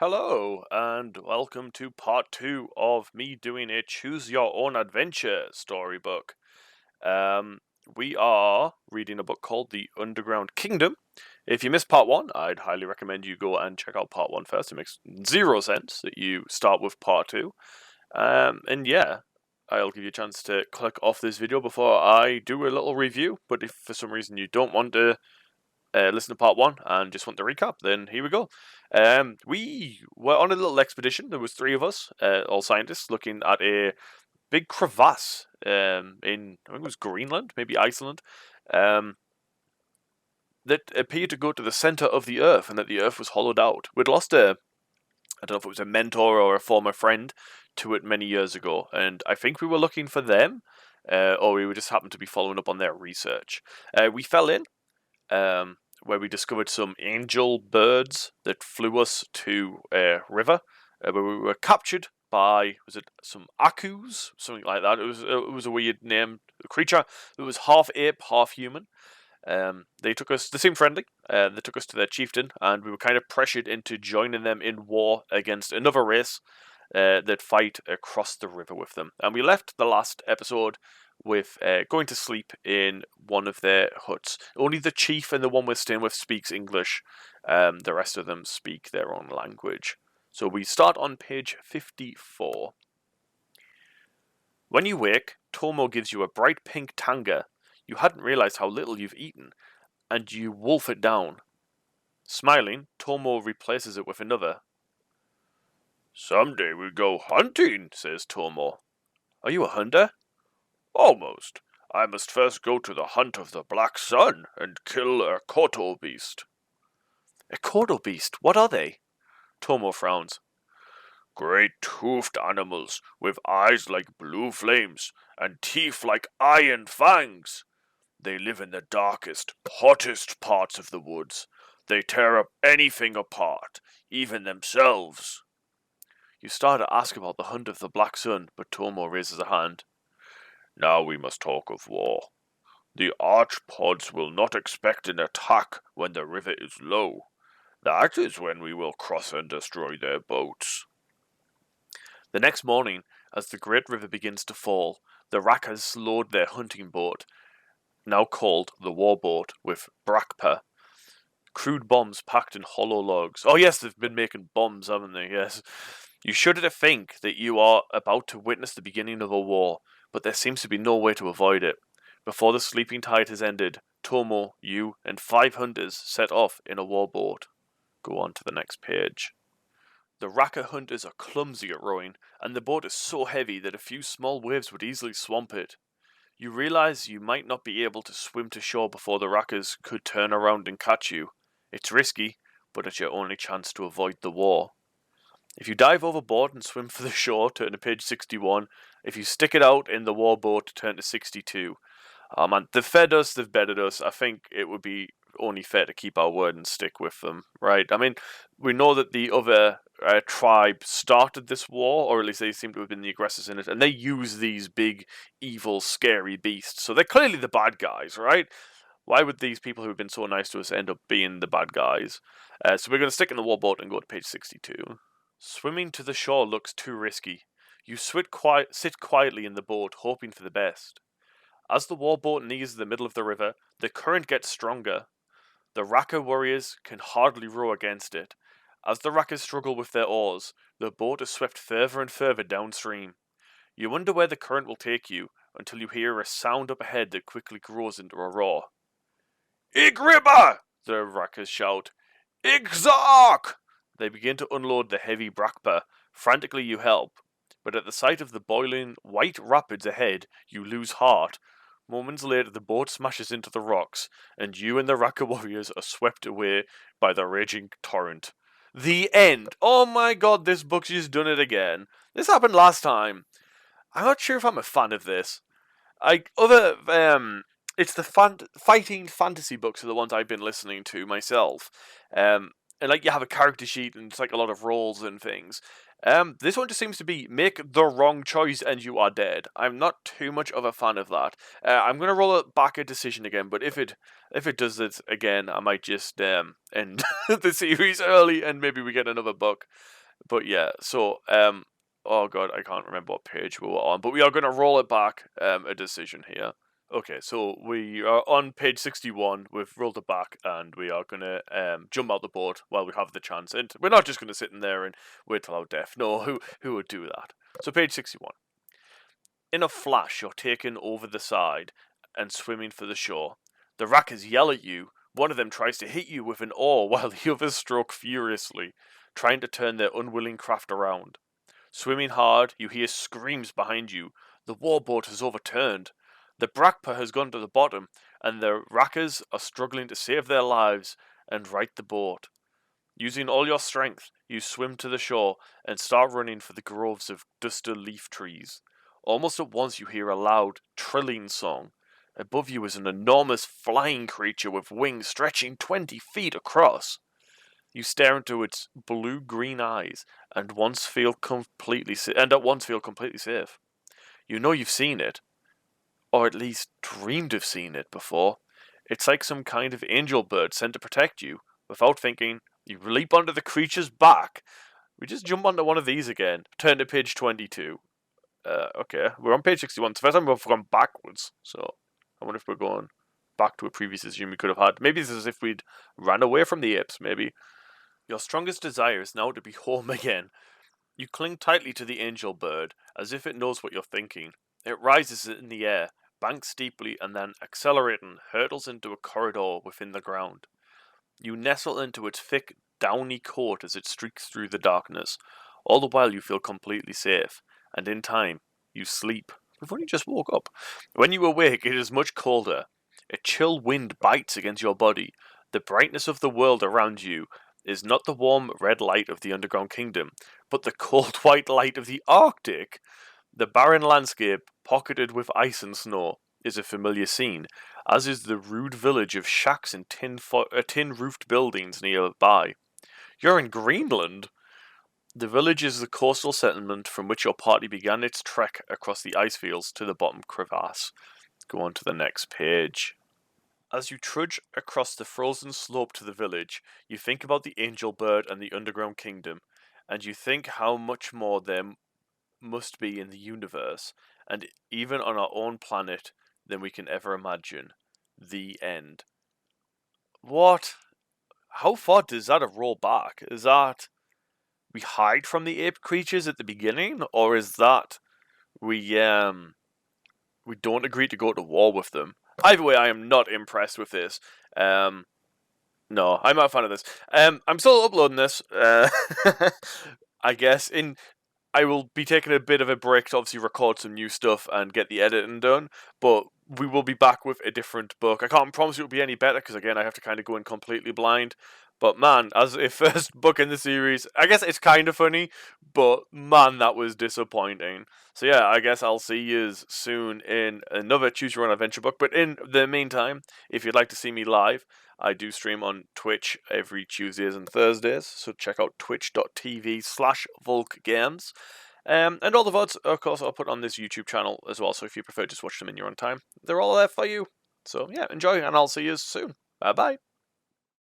Hello, and welcome to part 2 of me doing a Choose Your Own Adventure storybook. Um, we are reading a book called The Underground Kingdom. If you missed part 1, I'd highly recommend you go and check out part 1 first. It makes zero sense that you start with part 2. And yeah, I'll give you a chance to click off this video before I do a little review. But if for some reason you don't want to listen to part 1 and just want the recap, then here we go. We were on a little expedition. There was 3 of us, all scientists, looking at a big crevasse in, I think it was Greenland, maybe Iceland, um, that appeared to go to the center of the Earth, and that the Earth was hollowed out. We'd lost I don't know if it was a mentor or a former friend to it many years ago, and I think we were looking for them, or we just happened to be following up on their research. We fell in, where we discovered some angel birds that flew us to a river, where we were captured by, was it some Akus, something like that. It was a weird name creature. It was half ape, half human. They took us. They seemed friendly. They took us to their chieftain, and we were kind of pressured into joining them in war against another race that fight across the river with them. And we left the last episode with going to sleep in one of their huts. Only the chief and the one we're staying with speaks English. The rest of them speak their own language. So we start on page 54. When you wake, Tomo gives you a bright pink tanga. You hadn't realized how little you've eaten, and you wolf it down. Smiling, Tomo replaces it with another. Someday we go hunting, says Tomo. Are you a hunter? Almost. I must first go to the hunt of the Black Sun and kill a koto beast. A koto beast? What are they? Tomo frowns. Great toothed animals with eyes like blue flames and teeth like iron fangs. They live in the darkest, hottest parts of the woods. They tear up anything apart, even themselves. You start to ask about the hunt of the Black Sun, but Tomo raises a hand. Now we must talk of war. The archpods will not expect an attack when the river is low. That is when we will cross and destroy their boats. The next morning, as the great river begins to fall, the Rakas load their hunting boat, now called the warboat, with brakpa, crude bombs packed in hollow logs. Oh yes, they've been making bombs, haven't they? Yes. You shudder to think that you are about to witness the beginning of a war, but there seems to be no way to avoid it. Before the sleeping tide has ended, Tomo, you, and 5 hunters set off in a warboat. Go on to the next page. The Raka hunters are clumsy at rowing, and the boat is so heavy that a few small waves would easily swamp it. You realize you might not be able to swim to shore before the Rakas could turn around and catch you. It's risky, but it's your only chance to avoid the war. If you dive overboard and swim for the shore, turn to page 61. If you stick it out in the warboat, turn to 62. Man, they've fed us, they've bedded us. I think it would be only fair to keep our word and stick with them, right? I mean, we know that the other tribe started this war, or at least they seem to have been the aggressors in it, and they use these big, evil, scary beasts. So they're clearly the bad guys, right? Why would these people who have been so nice to us end up being the bad guys? So we're going to stick in the warboat and go to page 62. Swimming to the shore looks too risky. You sit quietly in the boat, hoping for the best. As the warboat nears the middle of the river, the current gets stronger. The Raka warriors can hardly row against it. As the Rakas struggle with their oars, the boat is swept further and further downstream. You wonder where the current will take you, until you hear a sound up ahead that quickly grows into a roar. Igribba! The Rakas shout. Igzark! They begin to unload the heavy brakpa. Frantically you help. But at the sight of the boiling white rapids ahead, you lose heart. Moments later, the boat smashes into the rocks, and you and the Raka warriors are swept away by the raging torrent. The end. Oh my god, this book's just done it again. This happened last time. I'm not sure if I'm a fan of this. It's the fighting fantasy books are the ones I've been listening to myself. and like you have a character sheet and it's like a lot of roles and things. This one just seems to be make the wrong choice and you are dead. I'm not too much of a fan of that. I'm gonna roll it back a decision again, but if it does it again, I might just end the series early and maybe we get another book. But yeah, so oh god, I can't remember what page we were on, but we are gonna roll it back a decision here. Okay, so we are on page 61. We've rolled it back, and we are gonna jump out the boat while we have the chance. And we're not just gonna sit in there and wait till our death. No, who would do that? So page 61. In a flash, you're taken over the side and swimming for the shore. The rackers yell at you. One of them tries to hit you with an oar, while the others stroke furiously, trying to turn their unwilling craft around. Swimming hard, you hear screams behind you. The warboat has overturned. The Brakpa has gone to the bottom, and the rackers are struggling to save their lives and right the boat. Using all your strength, you swim to the shore and start running for the groves of duster leaf trees. Almost at once you hear a loud, trilling song. Above you is an enormous flying creature with wings stretching 20 feet across. You stare into its blue-green eyes and at once feel completely safe. You know you've seen it, or at least dreamed of seeing it before. It's like some kind of angel bird sent to protect you. Without thinking, you leap onto the creature's back. We just jump onto one of these again. Turn to page 22. Okay, we're on page 61. It's the first time we've gone backwards, so I wonder if we're going back to a previous decision we could have had. Maybe this is if we'd ran away from the apes, maybe. Your strongest desire is now to be home again. You cling tightly to the angel bird, as if it knows what you're thinking. It rises in the air, banks steeply, and then, accelerating, hurtles into a corridor within the ground. You nestle into its thick, downy coat as it streaks through the darkness. All the while you feel completely safe, and in time, you sleep. We've only just woke up. When you awake, it is much colder. A chill wind bites against your body. The brightness of the world around you is not the warm red light of the underground kingdom, but the cold white light of the Arctic. The barren landscape, pocketed with ice and snow, is a familiar scene, as is the rude village of shacks and tin-roofed buildings nearby. You're in Greenland! The village is the coastal settlement from which your party began its trek across the ice fields to the bottom crevasse. Go on to the next page. As you trudge across the frozen slope to the village, you think about the angel bird and the underground kingdom, and you think how much more there must be in the universe, and even on our own planet, than we can ever imagine. The end. What? How far does that roll back? Is that we hide from the ape creatures at the beginning, or is that we don't agree to go to war with them? Either way, I am not impressed with this. No, I'm not a fan of this. I'm still uploading this. I guess I will be taking a bit of a break to obviously record some new stuff and get the editing done, but we will be back with a different book. I can't promise it will be any better because, again, I have to kind of go in completely blind. But man, as a first book in the series, I guess it's kind of funny, but man, that was disappointing. So yeah, I guess I'll see you soon in another Choose Your Own Adventure book. But in the meantime, if you'd like to see me live, I do stream on Twitch every Tuesdays and Thursdays, so check out twitch.tv/VulcGames. And all the VODs, of course, I'll put on this YouTube channel as well, so if you prefer just watch them in your own time, they're all there for you. So yeah, enjoy, and I'll see you soon. Bye-bye.